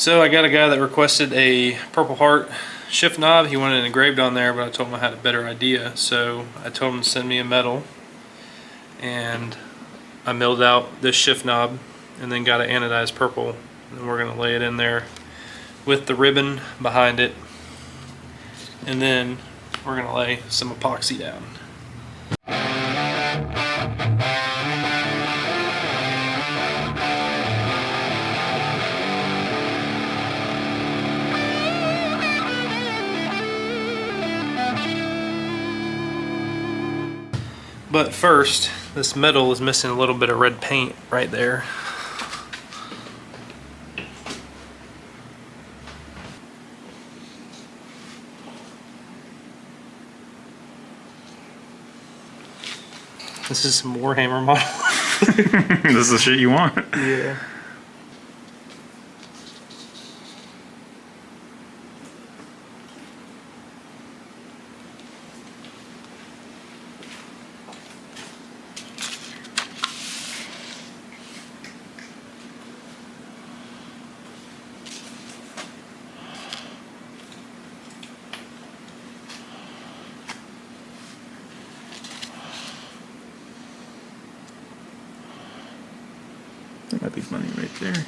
So I got a guy that requested a Purple Heart shift knob. He wanted it engraved on there, but I told him I had a better idea. So I told him to send me a metal, and I milled out this shift knob and then got it anodized purple, and we're gonna lay it in there with the ribbon behind it, and then we're gonna lay some epoxy down. But first, this metal is missing a little bit of red paint right there. This is some Warhammer model. This is the shit you want. Yeah. That might be money right there.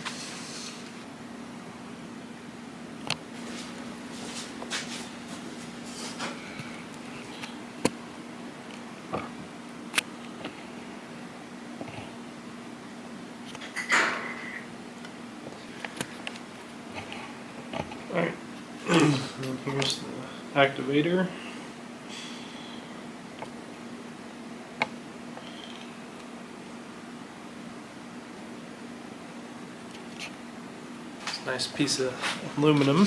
Alright. And here's the activator. Nice piece of aluminum.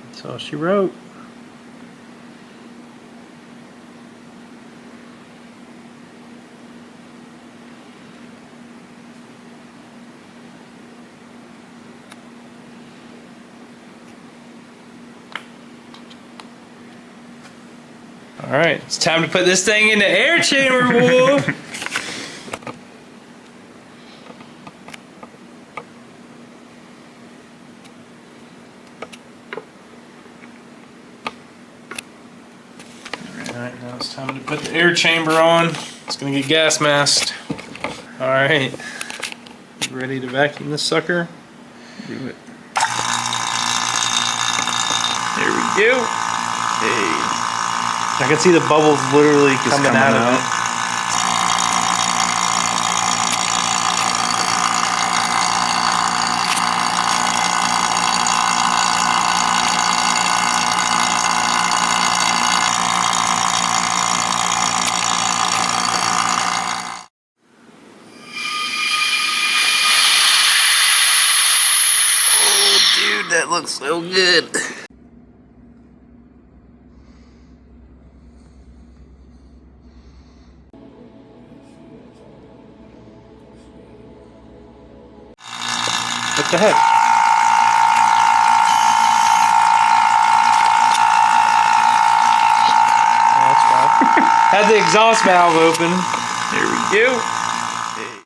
That's all she wrote. Alright, it's time to put this thing in the air chamber, boy! Alright, now it's time to put the air chamber on. It's gonna get gas masked. Alright, you ready to vacuum this sucker? Do it. There we go. Hey. I can see the bubbles literally coming out of it. Oh, dude, that looks so good. What the heck? Oh, that's fine. Had the exhaust valve open. There we go.